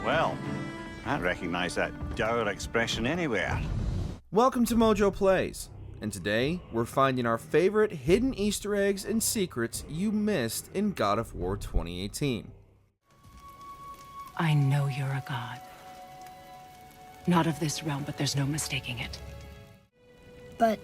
Well, I recognize that dour expression anywhere. Welcome to MojoPlays, and today we're finding our favorite hidden Easter eggs and secrets you missed in God of War 2018. I know you're a god. Not of this realm, but there's no mistaking it. But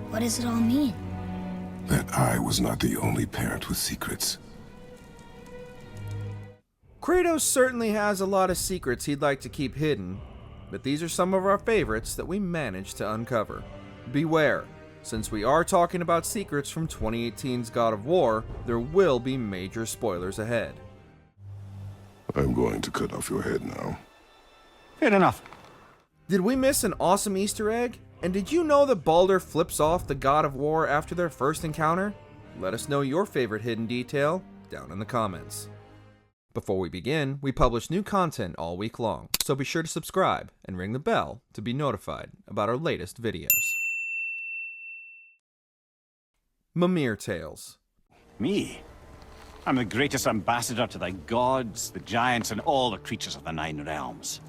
what does it all mean? That I was not the only parent with secrets. Kratos certainly has a lot of secrets he'd like to keep hidden, but these are some of our favorites that we managed to uncover. Beware, since we are talking about secrets from 2018's God of War, there will be major spoilers ahead. I'm going to cut off your head now. Fair enough. Did we miss an awesome Easter egg? And did you know that Baldur flips off the God of War after their first encounter? Let us know your favorite hidden detail down in the comments. Before we begin, we publish new content all week long, so be sure to subscribe and ring the bell to be notified about our latest videos. Mimir Tales. Me? I'm the greatest ambassador to the gods, the giants, and all the creatures of the Nine Realms.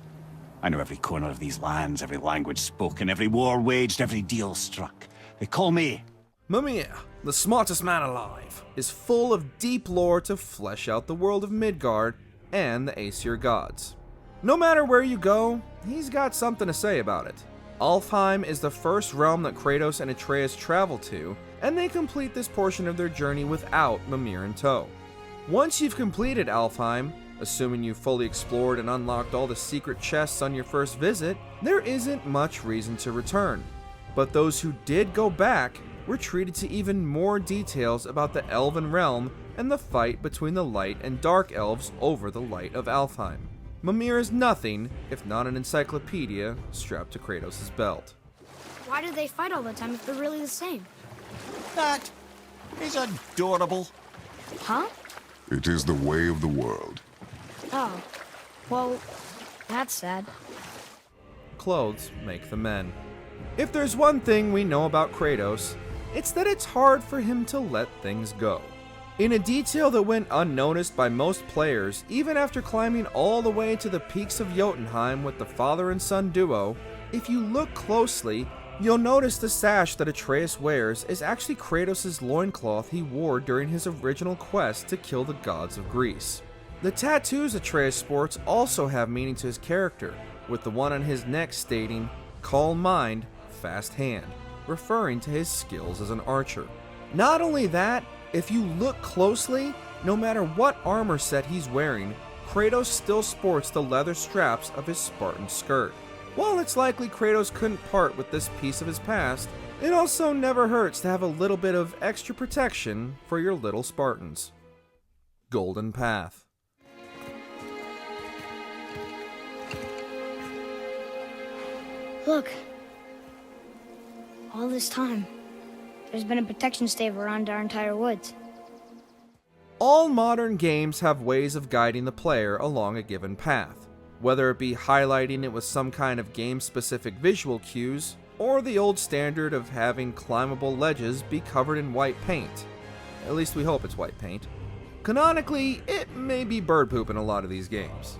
I know every corner of these lands, every language spoken, every war waged, every deal struck. They call me... Mimir, the smartest man alive, is full of deep lore to flesh out the world of Midgard and the Aesir gods. No matter where you go, he's got something to say about it. Alfheim is the first realm that Kratos and Atreus travel to, and they complete this portion of their journey without Mimir in tow. Once you've completed Alfheim, assuming you've fully explored and unlocked all the secret chests on your first visit, there isn't much reason to return. But those who did go back were treated to even more details about the Elven realm and the fight between the Light and Dark Elves over the Light of Alfheim. Mimir is nothing if not an encyclopedia strapped to Kratos' belt. Why do they fight all the time if they're really the same? That is adorable. Huh? It is the way of the world. Oh. Well, that's sad. Clothes make the men. If there's one thing we know about Kratos, it's that it's hard for him to let things go. In a detail that went unnoticed by most players, even after climbing all the way to the peaks of Jotunheim with the father and son duo, if you look closely, you'll notice the sash that Atreus wears is actually Kratos' loincloth he wore during his original quest to kill the gods of Greece. The tattoos Atreus sports also have meaning to his character, with the one on his neck stating, "Calm mind, fast hand," referring to his skills as an archer. Not only that, if you look closely, no matter what armor set he's wearing, Kratos still sports the leather straps of his Spartan skirt. While it's likely Kratos couldn't part with this piece of his past, it also never hurts to have a little bit of extra protection for your little Spartans. Golden Path. Look. All this time, there's been a protection stave around our entire woods. All modern games have ways of guiding the player along a given path, whether it be highlighting it with some kind of game-specific visual cues, or the old standard of having climbable ledges be covered in white paint. At least we hope it's white paint. Canonically, it may be bird poop in a lot of these games.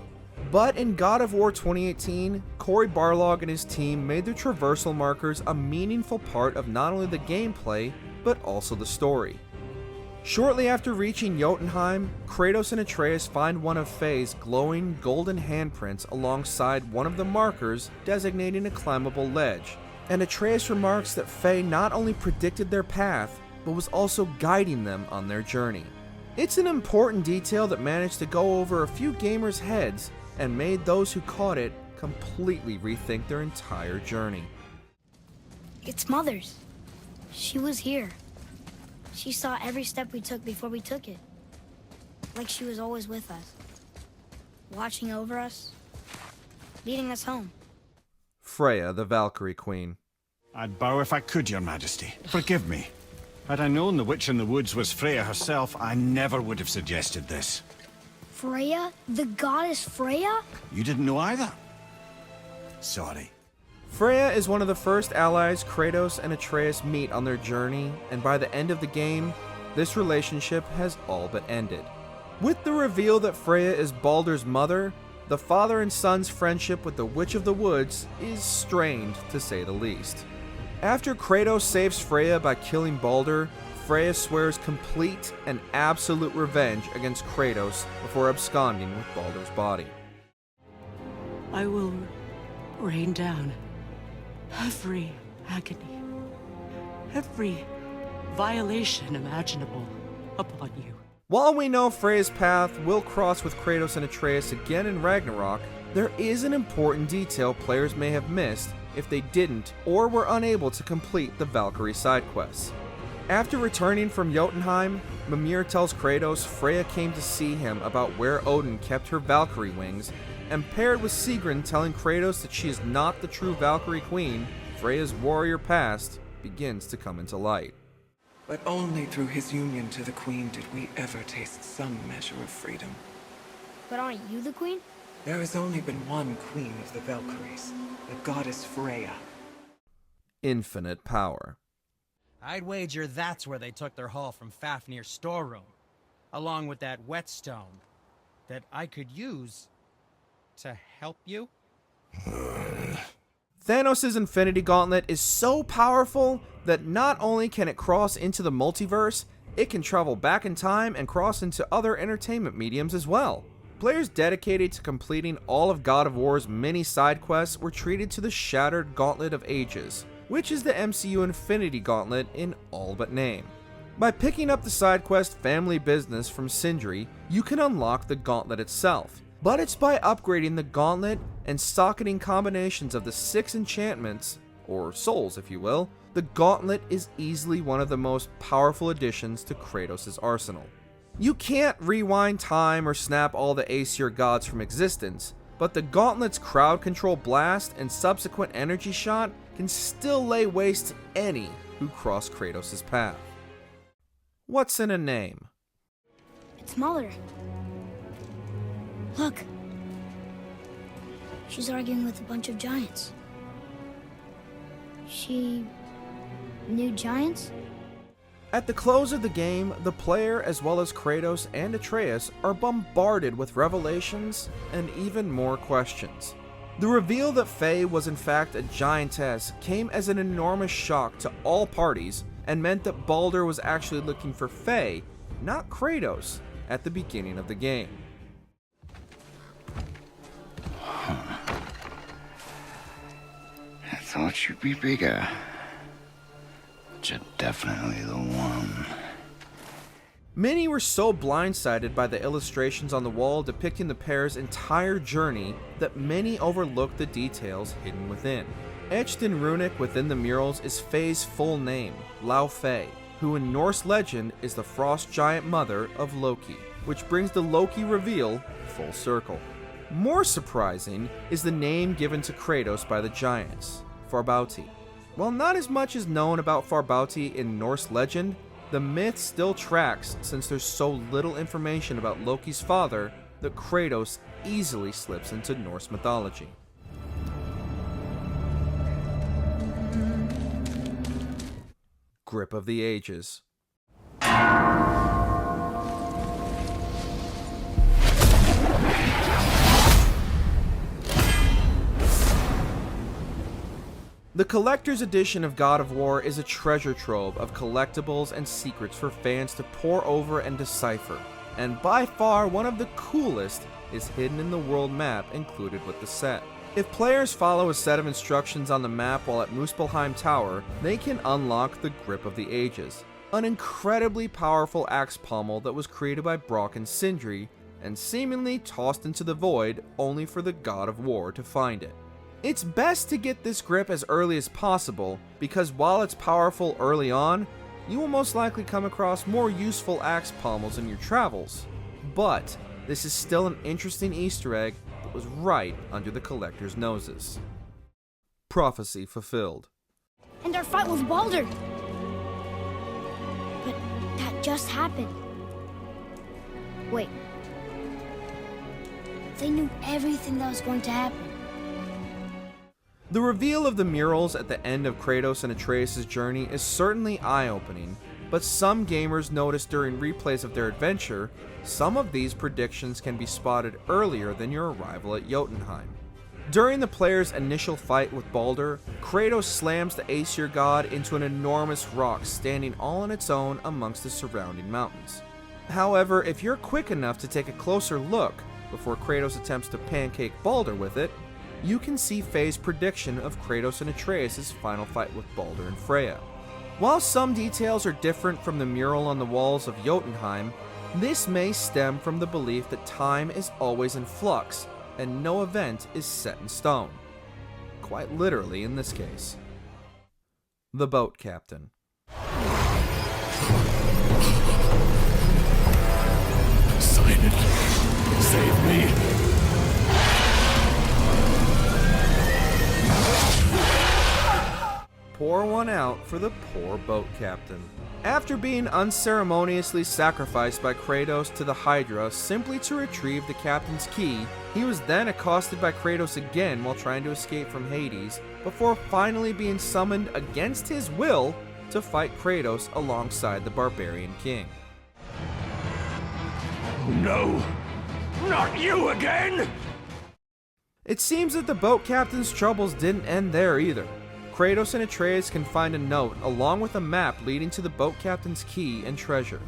But in God of War 2018, Cory Barlog and his team made their traversal markers a meaningful part of not only the gameplay, but also the story. Shortly after reaching Jotunheim, Kratos and Atreus find one of Faye's glowing golden handprints alongside one of the markers designating a climbable ledge, and Atreus remarks that Faye not only predicted their path, but was also guiding them on their journey. It's an important detail that managed to go over a few gamers' heads and made those who caught it completely rethink their entire journey. It's Mother's. She was here. She saw every step we took before we took it. Like she was always with us. Watching over us. Leading us home. Freya, the Valkyrie Queen. I'd bow if I could, Your Majesty. Forgive me. Had I known the witch in the woods was Freya herself, I never would have suggested this. Freya? The goddess Freya? You didn't know either? Sorry. Freya is one of the first allies Kratos and Atreus meet on their journey, and by the end of the game, this relationship has all but ended. With the reveal that Freya is Baldur's mother, the father and son's friendship with the Witch of the Woods is strained, to say the least. After Kratos saves Freya by killing Baldur, Freya swears complete and absolute revenge against Kratos before absconding with Baldur's body. I will rain down every agony, every violation imaginable upon you. While we know Freya's path will cross with Kratos and Atreus again in Ragnarok, there is an important detail players may have missed if they didn't or were unable to complete the Valkyrie side quests. After returning from Jotunheim, Mimir tells Kratos Freya came to see him about where Odin kept her Valkyrie wings, and paired with Sigrun telling Kratos that she is not the true Valkyrie Queen, Freya's warrior past begins to come into light. But only through his union to the Queen did we ever taste some measure of freedom. But aren't you the queen? There has only been one Queen of the Valkyries, the goddess Freya. Infinite power. I'd wager that's where they took their haul from Fafnir's storeroom, along with that whetstone that I could use to help you. Thanos' Infinity Gauntlet is so powerful that not only can it cross into the multiverse, it can travel back in time and cross into other entertainment mediums as well. Players dedicated to completing all of God of War's many side quests were treated to the Shattered Gauntlet of Ages, which is the MCU Infinity Gauntlet in all but name. By picking up the side quest Family Business from Sindri, you can unlock the gauntlet itself, but it's by upgrading the gauntlet and socketing combinations of the 6 enchantments, or souls if you will. The gauntlet is easily one of the most powerful additions to Kratos' arsenal. You can't rewind time or snap all the Aesir gods from existence, but the gauntlet's crowd control blast and subsequent energy shot can still lay waste to any who cross Kratos' path. What's in a name? It's Mother. Look. She's arguing with a bunch of giants. She knew giants? At the close of the game, the player as well as Kratos and Atreus are bombarded with revelations and even more questions. The reveal that Faye was in fact a giantess came as an enormous shock to all parties and meant that Baldur was actually looking for Faye, not Kratos, at the beginning of the game. I thought you'd be bigger. But you're definitely the one. Many were so blindsided by the illustrations on the wall depicting the pair's entire journey that many overlooked the details hidden within. Etched in runic within the murals is Faye's full name, Laufey, who in Norse legend is the frost giant mother of Loki, which brings the Loki reveal full circle. More surprising is the name given to Kratos by the giants, Farbauti. While not as much is known about Farbauti in Norse legend, the myth still tracks since there's so little information about Loki's father that Kratos easily slips into Norse mythology. Grip of the Ages. The collector's edition of God of War is a treasure trove of collectibles and secrets for fans to pore over and decipher, and by far one of the coolest is hidden in the world map included with the set. If players follow a set of instructions on the map while at Muspelheim Tower, they can unlock the Grip of the Ages, an incredibly powerful axe pommel that was created by Brock and Sindri, and seemingly tossed into the void only for the God of War to find it. It's best to get this grip as early as possible, because while it's powerful early on, you will most likely come across more useful axe pommels in your travels. But this is still an interesting Easter egg that was right under the collector's noses. Prophecy fulfilled. And our fight with Baldur. But that just happened. Wait. They knew everything that was going to happen. The reveal of the murals at the end of Kratos and Atreus' journey is certainly eye-opening, but some gamers noticed during replays of their adventure, some of these predictions can be spotted earlier than your arrival at Jotunheim. During the player's initial fight with Baldur, Kratos slams the Aesir god into an enormous rock standing all on its own amongst the surrounding mountains. However, if you're quick enough to take a closer look before Kratos attempts to pancake Baldur with it, you can see Faye's prediction of Kratos and Atreus' final fight with Baldur and Freya. While some details are different from the mural on the walls of Jotunheim, this may stem from the belief that time is always in flux and no event is set in stone. Quite literally in this case. The boat captain. Sign it. Save me. Pour one out for the poor boat captain. After being unceremoniously sacrificed by Kratos to the Hydra simply to retrieve the captain's key, he was then accosted by Kratos again while trying to escape from Hades, before finally being summoned against his will to fight Kratos alongside the barbarian king. No, not you again! It seems that the boat captain's troubles didn't end there either. Kratos and Atreus can find a note along with a map leading to the boat captain's key and treasure.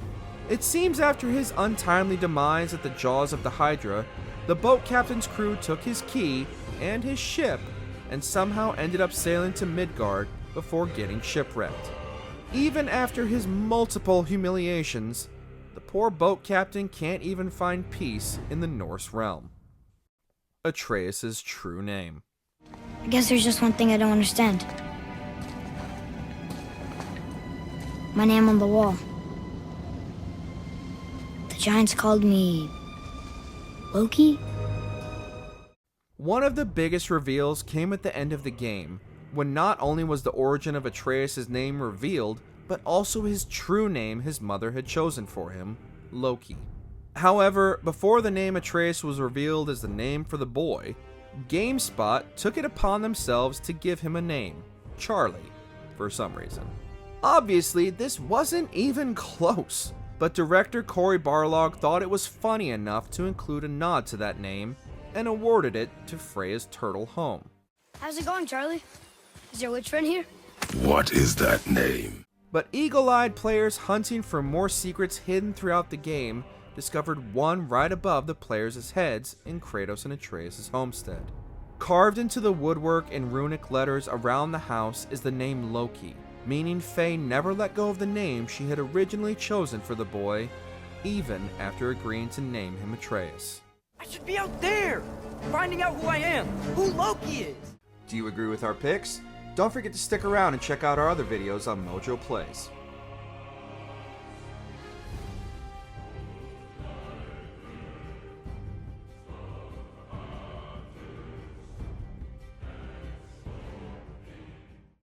It seems after his untimely demise at the jaws of the Hydra, the boat captain's crew took his key and his ship and somehow ended up sailing to Midgard before getting shipwrecked. Even after his multiple humiliations, the poor boat captain can't even find peace in the Norse realm. Atreus' true name. I guess there's just one thing I don't understand. My name on the wall. The giants called me Loki? One of the biggest reveals came at the end of the game, when not only was the origin of Atreus' name revealed, but also his true name his mother had chosen for him, Loki. However, before the name Atreus was revealed as the name for the boy, GameSpot took it upon themselves to give him a name, Charlie, for some reason. Obviously, this wasn't even close, but director Cory Barlog thought it was funny enough to include a nod to that name and awarded it to Freya's turtle home. How's it going, Charlie? Is your witch friend here? What is that name? But eagle-eyed players hunting for more secrets hidden throughout the game discovered one right above the players' heads in Kratos and Atreus' homestead. Carved into the woodwork in runic letters around the house is the name Loki, meaning Faye never let go of the name she had originally chosen for the boy, even after agreeing to name him Atreus. I should be out there, finding out who I am, who Loki is. Do you agree with our picks? Don't forget to stick around and check out our other videos on MojoPlays.